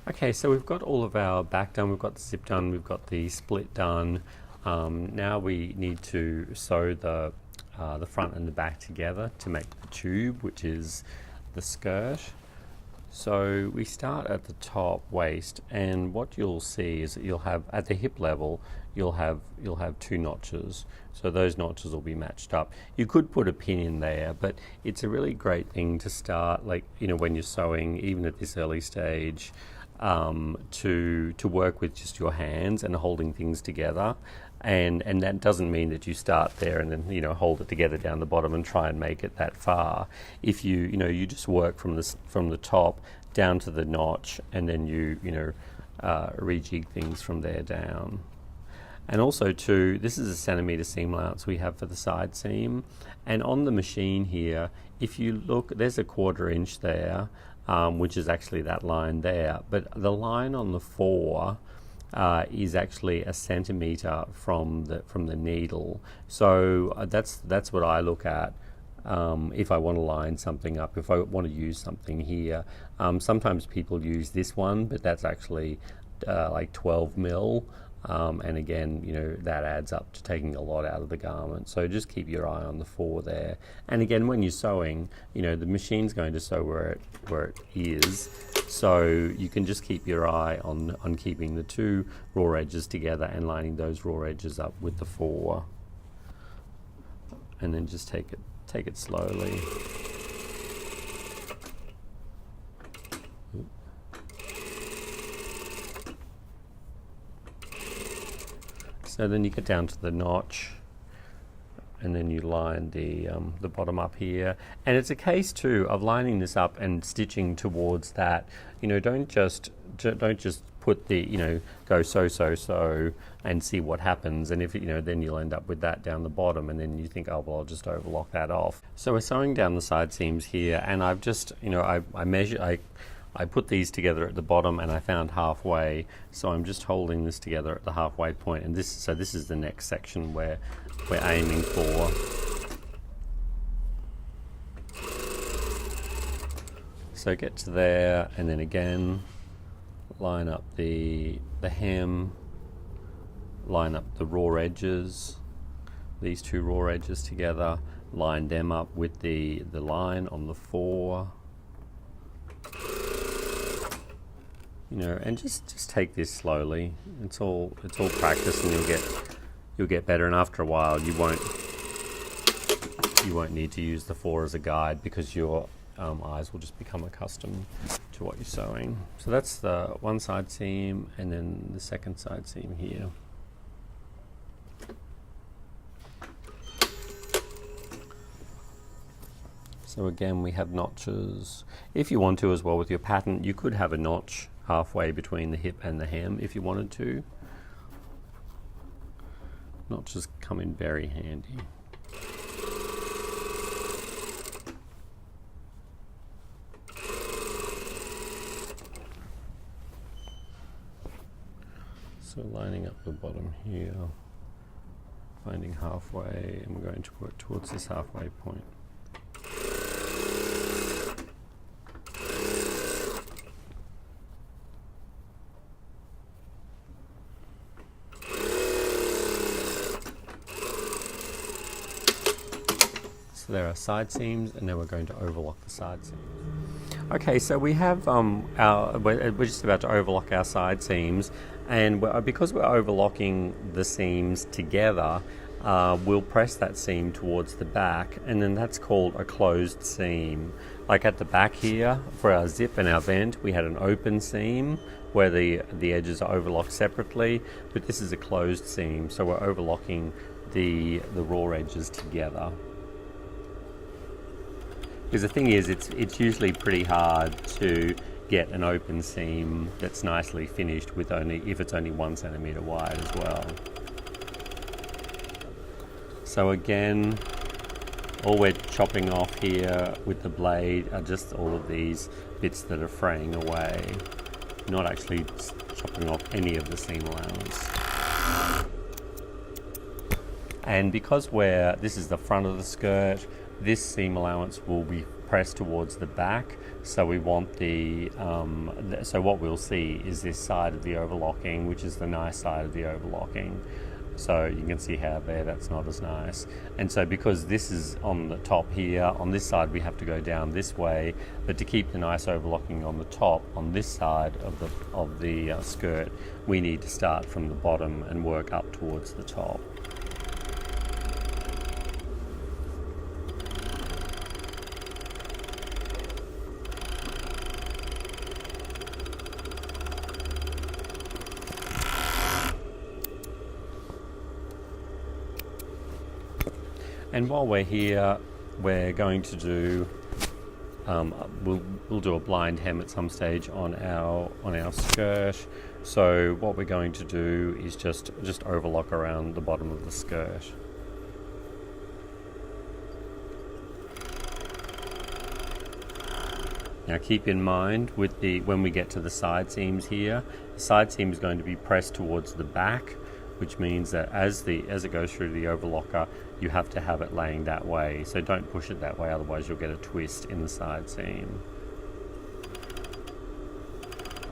Okay, so we've got all of our back done, we've got the zip done, we've got the split done. Now we need to sew the front and the back together to make the tube, which is the skirt. So we start at the top waist, and what you'll see is that you'll have at the hip level you'll have two notches. So those notches will be matched up. You could put a pin in there, but it's a really great thing to start, like when you're sewing, even at this early stage, to work with just your hands and holding things together. And that doesn't mean that you start there and then hold it together down the bottom and try and make it that far. If you just work from the top down to the notch, and then you rejig things from there down. And also too, this is a centimetre seam allowance we have for the side seam, and on the machine here, if you look, there's a 1/4 inch there, which is actually that line there, but the line on the 4 is actually a centimetre from the needle. So that's what I look at if I want to line something up, if I want to use something here. Sometimes people use this one, but that's actually like 12 mil. And again, that adds up to taking a lot out of the garment. So just keep your eye on the 4 there. And again, when you're sewing, the machine's going to sew where it is. So you can just keep your eye on keeping the 2 raw edges together and lining those raw edges up with the 4. And then just take it slowly. So then you get down to the notch, and then you line the bottom up here. And it's a case too of lining this up and stitching towards that. Don't just put the go so and see what happens. And if then you'll end up with that down the bottom, and then you think, oh well, I'll just overlock that off. So we're sewing down the side seams here, and I've just I put these together at the bottom, and I found halfway, so I'm just holding this together at the halfway point, and this is the next section where we're aiming for. So get to there, and then again line up the hem, line up the raw edges, these 2 raw edges together, line them up with the line on the 4. And just take this slowly. It's all practice, and you'll get better. And after a while, you won't need to use the 4 as a guide, because your eyes will just become accustomed to what you're sewing. So that's the one side seam, and then the second side seam here. So again, we have notches. If you want to as well with your pattern, you could have a notch halfway between the hip and the hem if you wanted to. Notches come in very handy. So lining up the bottom here, finding halfway, and we're going to work towards this halfway point. So there are side seams, and now we're going to overlock the side seams. Okay, so we have we're just about to overlock our side seams, and because we're overlocking the seams together, we'll press that seam towards the back, and then that's called a closed seam. Like at the back here, for our zip and our vent, we had an open seam where the edges are overlocked separately, but this is a closed seam, so we're overlocking the raw edges together. Because the thing is, it's usually pretty hard to get an open seam that's nicely finished if it's only 1 centimetre wide as well. So again, all we're chopping off here with the blade are just all of these bits that are fraying away, not actually chopping off any of the seam allowance. And because this is the front of the skirt, this seam allowance will be pressed towards the back. So we want so what we'll see is this side of the overlocking, which is the nice side of the overlocking. So you can see how there that's not as nice. And so because this is on the top here, on this side we have to go down this way, but to keep the nice overlocking on the top, on this side of the skirt, we need to start from the bottom and work up towards the top. And while we're here, we're going to do we'll do a blind hem at some stage on our skirt. So what we're going to do is just overlock around the bottom of the skirt. Now keep in mind when we get to the side seams here, the side seam is going to be pressed towards the back, which means that as it goes through the overlocker, you have to have it laying that way. So don't push it that way, otherwise you'll get a twist in the side seam.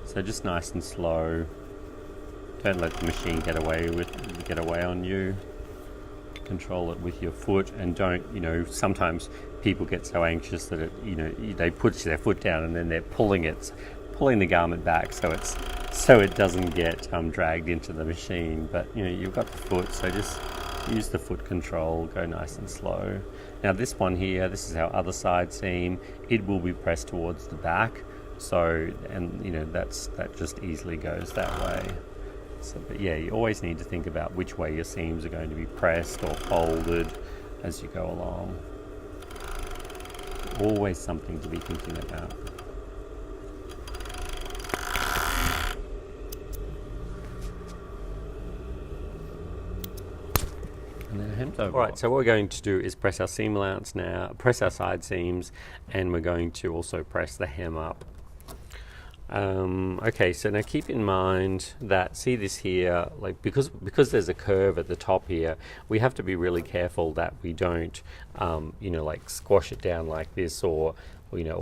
So just nice and slow. Don't let the machine get away on you. Control it with your foot, and don't, sometimes people get so anxious that they put their foot down and then they're pulling the garment back so it doesn't get dragged into the machine. But you've got the foot, so just use the foot control, go nice and slow. Now this one here, this is our other side seam. It will be pressed towards the back, so that just easily goes that way. So, but yeah, you always need to think about which way your seams are going to be pressed or folded as you go along. Always something to be thinking about. Alright, so what we're going to do is press our seam allowance now, press our side seams, and we're going to also press the hem up. Okay, so now keep in mind that, see this here, like because there's a curve at the top here, we have to be really careful that we don't, like squash it down like this, or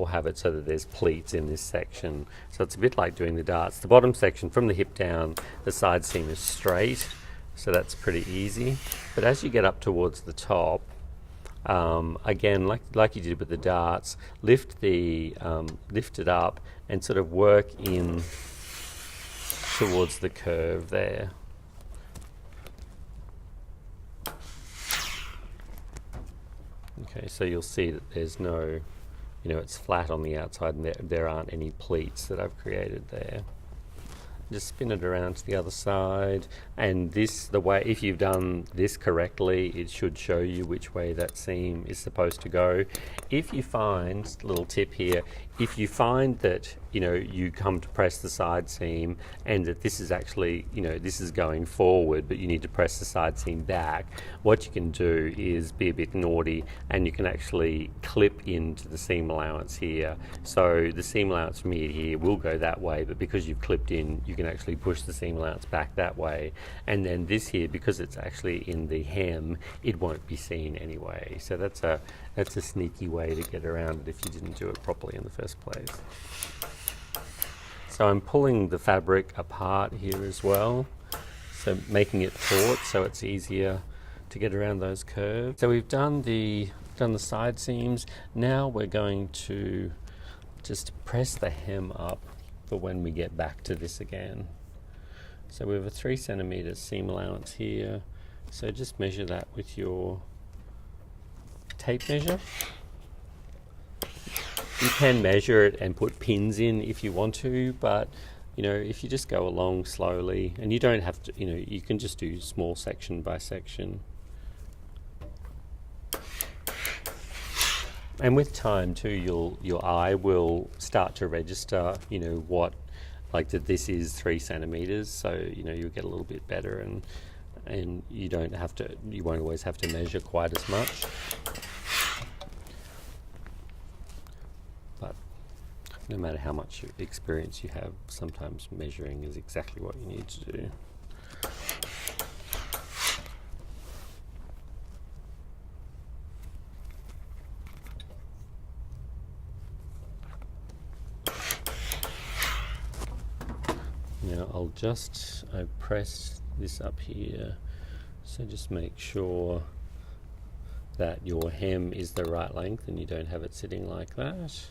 have it so that there's pleats in this section. So it's a bit like doing the darts. The bottom section from the hip down, the side seam is straight, so that's pretty easy. But as you get up towards the top, again, like you did with the darts, lift it up and sort of work in towards the curve there. Okay, so you'll see that there's no, it's flat on the outside, and there aren't any pleats that I've created there. Just spin it around to the other side, and if you've done this correctly, it should show you which way that seam is supposed to go. If you find, little tip here, if you find that you come to press the side seam and that this is actually, this is going forward, but you need to press the side seam back, what you can do is be a bit naughty, and you can actually clip into the seam allowance here. So the seam allowance from here will go that way, but because you've clipped in, you can actually push the seam allowance back that way. And then this here, because it's actually in the hem, it won't be seen anyway. So that's a sneaky way to get around it if you didn't do it properly in the first place. So I'm pulling the fabric apart here as well, so making it taut so it's easier to get around those curves. So we've done the side seams. Now we're going to just press the hem up for when we get back to this again. So we have a 3 centimeter seam allowance here, so just measure that with your tape measure. You can measure it and put pins in if you want to, but if you just go along slowly, and you don't have to, you can just do small section by section. And with time too, your eye will start to register, that this is 3 centimeters, so you'll get a little bit better, and you won't always have to measure quite as much. But no matter how much experience you have, sometimes measuring is exactly what you need to do. Now I pressed this up here, so just make sure that your hem is the right length and you don't have it sitting like that.